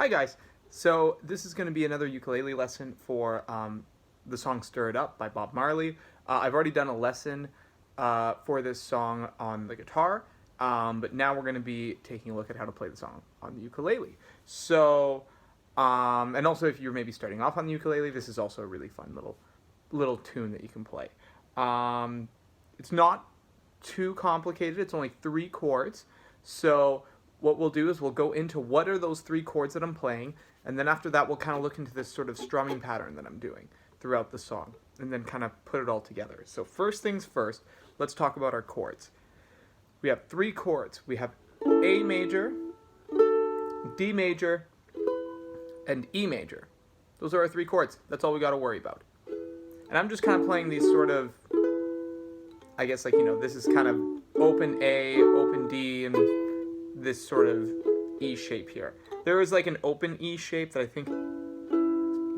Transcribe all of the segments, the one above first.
Hi guys, so this is going to be another ukulele lesson for the song Stir It Up by Bob Marley. I've already done a lesson for this song on the guitar, but now we're going to be taking a look at how to play the song on the ukulele. So, and also if you're maybe starting off on the ukulele, this is also a really fun little tune that you can play. It's not too complicated, it's only 3 chords, so what we'll do is we'll go into what are those 3 chords that I'm playing, and then after that we'll kind of look into this sort of strumming pattern that I'm doing throughout the song, and then kind of put it all together. So first things first, let's talk about our chords. We have 3 chords. We have A major, D major, and E major. Those are our 3 chords. That's all we got to worry about. And I'm just kind of playing these sort of, I guess, like, you know, this is kind of open A, open D, and this sort of E shape here. There is like an open E shape that I think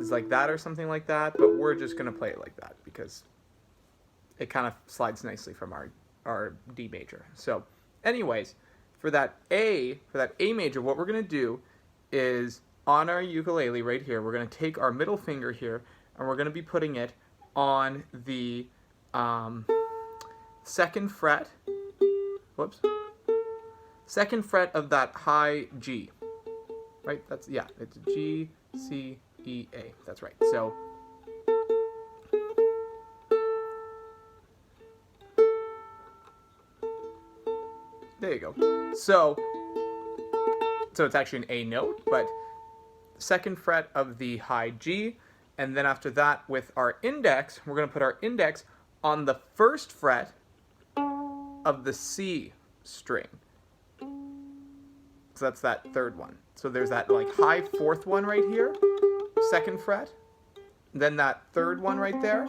is like that or something like that, but we're just going to play it like that because it kind of slides nicely from our D major. So anyways, for that A major, what we're going to do is on our ukulele right here, we're going to take our middle finger here and we're going to be putting it on the 2nd fret. Whoops. 2nd fret of that high G, right? That's, yeah, it's G, C, E, A. That's right. So, there you go. So it's actually an A note, but 2nd fret of the high G, and then after that with our index, we're going to put our index on the 1st fret of the C string. So that's that 3rd one. So there's that like high 4th one right here, 2nd fret. Then that 3rd one right there,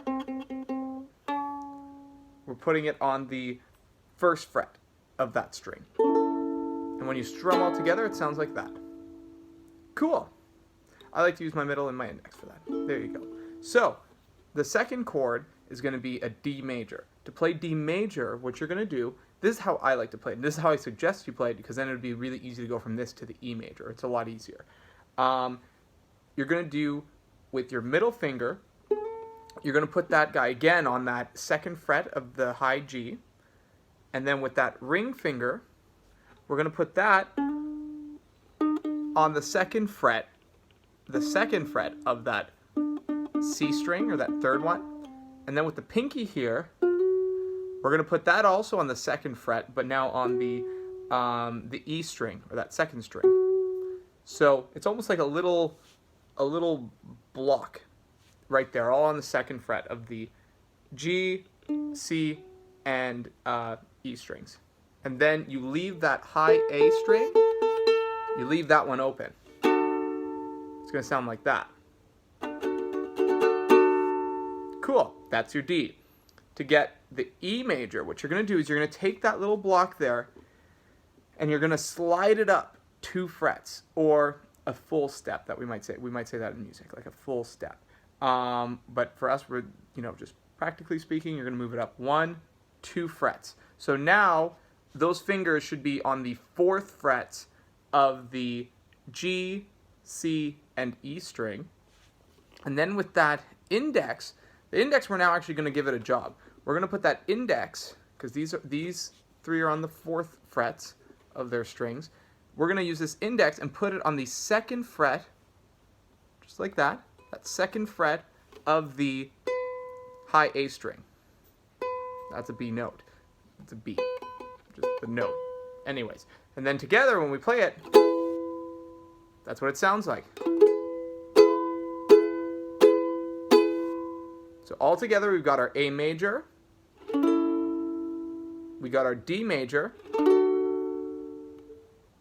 we're putting it on the 1st fret of that string. And when you strum all together, it sounds like that. Cool. I like to use my middle and my index for that. There you go. So the 2nd chord is going to be a D major. To play D major, what you're going to do, this is how I like to play it. This is how I suggest you play it, because then it would be really easy to go from this to the E major. It's a lot easier. You're going to do, with your middle finger, you're going to put that guy again on that 2nd fret of the high G. And then with that ring finger, we're going to put that on the 2nd fret of that C string, or that 3rd one. And then with the pinky here, we're going to put that also on the 2nd fret, but now on the E string, or that 2nd string. So it's almost like a little block right there, all on the 2nd fret of the G, C, and E strings. And then you leave that high A string, you leave that one open. It's going to sound like that. Cool, that's your D. To get the E major, what you're going to do is you're going to take that little block there and you're going to slide it up 2 frets, or a full step, that we might say that in music, like a full step. But for us, we're, you know, just practically speaking, you're going to move it up 1, 2 frets. So now those fingers should be on the 4th frets of the G, C, and E string. And then with that index, the index, we're now actually going to give it a job. We're going to put that index, because these 3 are on the 4th frets of their strings. We're going to use this index and put it on the 2nd fret, just like that 2nd fret of the high A string. That's a B note. It's a B, just the note. Anyways, and then together when we play it, that's what it sounds like. So all together, we've got our A major, we got our D major,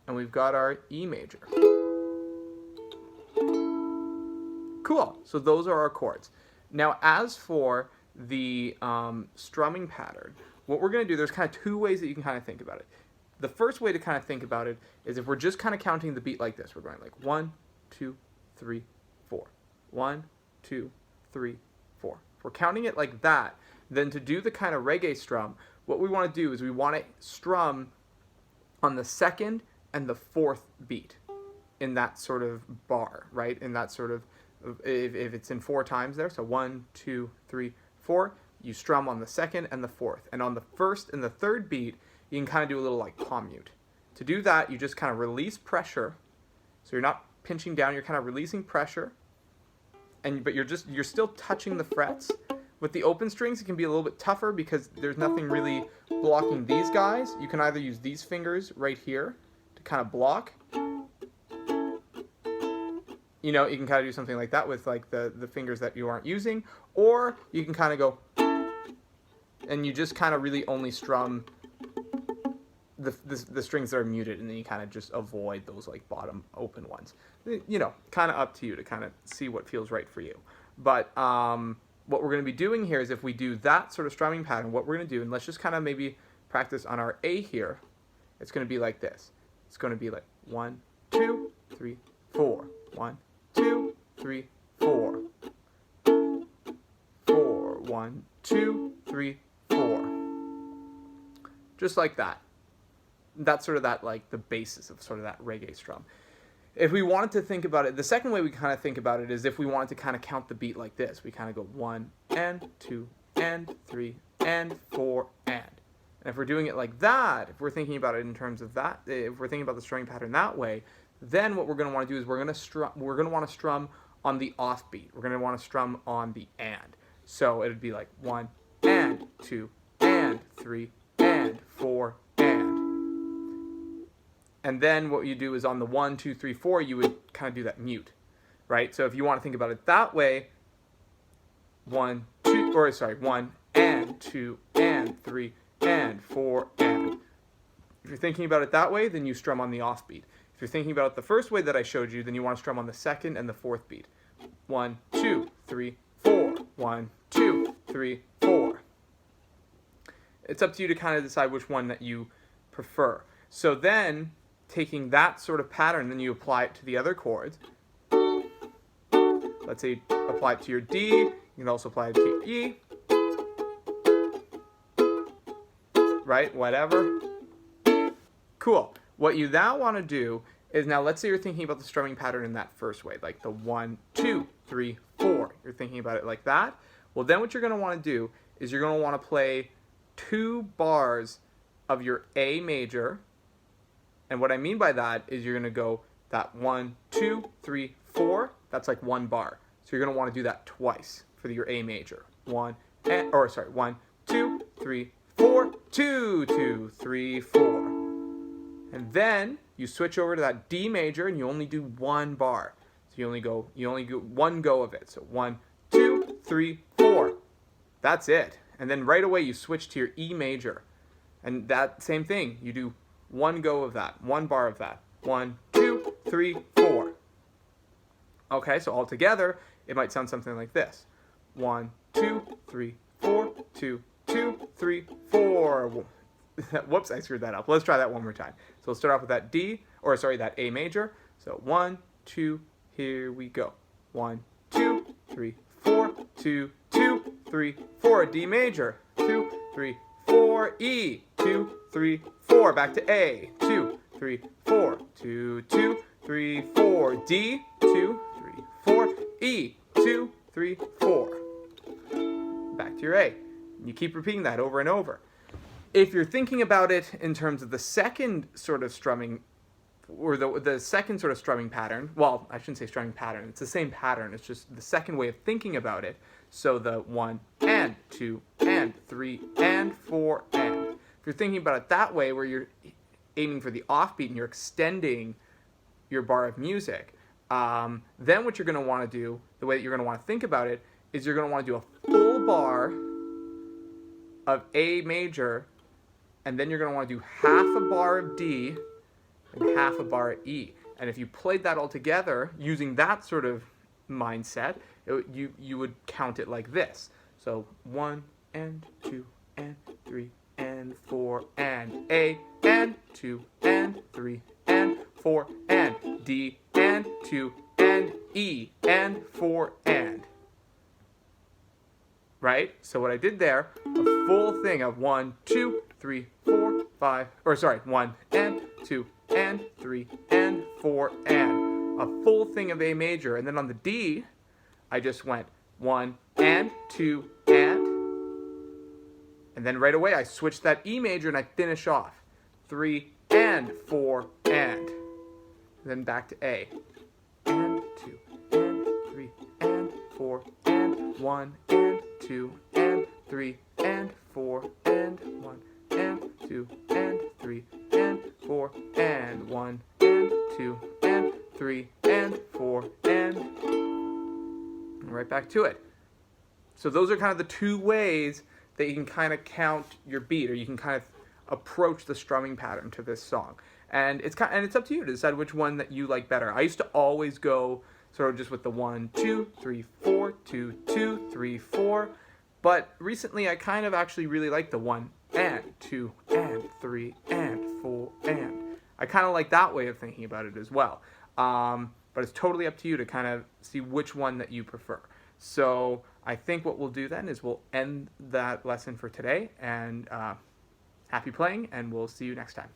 and we've got our E major. Cool. So those are our chords. Now, as for the strumming pattern, what we're going to do, there's kind of 2 ways that you can kind of think about it. The first way to kind of think about it is if we're just kind of counting the beat like this. We're going like 1, 2, 3, 4. 1, 2, 3, 4. If we're counting it like that, then to do the kind of reggae strum, what we want to do is we want to strum on the 2nd and the 4th beat. in that sort of bar, right? In that sort of, if it's in 4 times there, so 1, 2, 3, 4, you strum on the second and the fourth. And on the first and the third beat, you can kind of do a little like palm mute. To do that, you just kind of release pressure. So you're not pinching down, you're kind of releasing pressure. But you're still touching the frets. With the open strings, it can be a little bit tougher because there's nothing really blocking these guys. You can either use these fingers right here to kind of block. You know, you can kind of do something like that with like the fingers that you aren't using. Or you can kind of go, and you just kind of really only strum the strings that are muted, and then you kind of just avoid those like bottom open ones. You know, kind of up to you to kind of see what feels right for you. But what we're going to be doing here is if we do that sort of strumming pattern, what we're going to do, and let's just kind of maybe practice on our A here, it's going to be like this. It's going to be like 1, 2, 3, 4. 1, 2, 3, 4. 4. 1, 2, 3, 4. Just like that. That's sort of that, like the basis of sort of that reggae strum. If we wanted to think about it, the second way we kind of think about it is if we wanted to kind of count the beat like this. We kind of go 1 and 2 and 3 and 4 and. And if we're doing it like that, if we're thinking about it in terms of that, if we're thinking about the strumming pattern that way, then what we're going to want to do is we're going to want to strum on the off beat. We're going to want to strum on the and. So it would be like 1 and 2 and 3 and 4 and. And then what you do is on the 1, 2, 3, 4, you would kind of do that mute, right? So if you want to think about it that way, 1 and 2 and 3 and 4 and. If you're thinking about it that way, then you strum on the off beat. If you're thinking about it the first way that I showed you, then you want to strum on the second and the fourth beat. 1, 2, 3, 4. 1, 2, 3, 4. It's up to you to kind of decide which one that you prefer. So then, taking that sort of pattern, then you apply it to the other chords. Let's say apply it to your D. You can also apply it to your E. Right? Whatever. Cool. What you now want to do is, now let's say you're thinking about the strumming pattern in that first way, like the 1, 2, 3, 4. You're thinking about it like that. Well, then what you're going to want to do is you're going to want to play 2 bars of your A major. And what I mean by that is you're going to go that 1, 2, 3, 4. That's like 1 bar. So you're going to want to do that twice for your A major. 1, 2, 3, 4, 2, 2, 3, 4. And then you switch over to that D major and you only do 1 bar. So you only go 1 go of it. So 1, 2, 3, 4. That's it. And then right away you switch to your E major. And that same thing, you do 1 go of that, 1 bar of that. 1, 2, 3, 4. Okay, so all together, it might sound something like this. 1, 2, 3, 4, 2, 2, 3, 4. Whoops, I screwed that up. Let's try that one more time. So we'll start off with that that A major. So 1, 2, here we go. 1, 2, 3, 4, 2, 2, 3, 4. D major. 2, 3, 4. E. 2, 3, 4. Back to A. 2, 3, 4. 2, 2, 3, 4. D. 2, 3, 4. E. 2, 3, 4. Back to your A. You keep repeating that over and over. If you're thinking about it in terms of the second sort of strumming, or the second sort of strumming pattern, well, I shouldn't say strumming pattern, it's the same pattern, it's just the second way of thinking about it. So the 1 and 2 and 3 and 4 and. If you're thinking about it that way, where you're aiming for the offbeat and you're extending your bar of music, then what you're going to want to do, the way that you're going to want to think about it, is you're going to want to do a full bar of A major, and then you're going to want to do half a bar of D and half a bar of E. And if you played that all together using that sort of mindset, you would count it like this. So 1 and 2 and 3 and 4 and A and 2 and 3 and 4 and D and 2 and E and 4 and. Right? So what I did there, a full thing of 1, 2, 3, 4, 5, 1 and 2 and 3 and 4 and. a full thing of A major, and then on the D, I just went 1 and 2 and then right away I switch that E major and I finish off 3 and 4 and then back to A and 2 and 3 and 4 and 1 and 2 and 3 and 4 and 1 and 2 and 3 and 4 and 1 and 2 and 3 and 4 and right back to it. So those are kind of the two ways that you can kind of count your beat, or you can kind of approach the strumming pattern to this song. And it's up to you to decide which one that you like better. I used to always go sort of just with the 1, 2, 3, 4, 2, 2, 3, 4. But recently I kind of actually really like the 1 and 2 and 3 and 4 and. I kind of like that way of thinking about it as well. But it's totally up to you to kind of see which one that you prefer. So I think what we'll do then is we'll end that lesson for today, and happy playing, and we'll see you next time.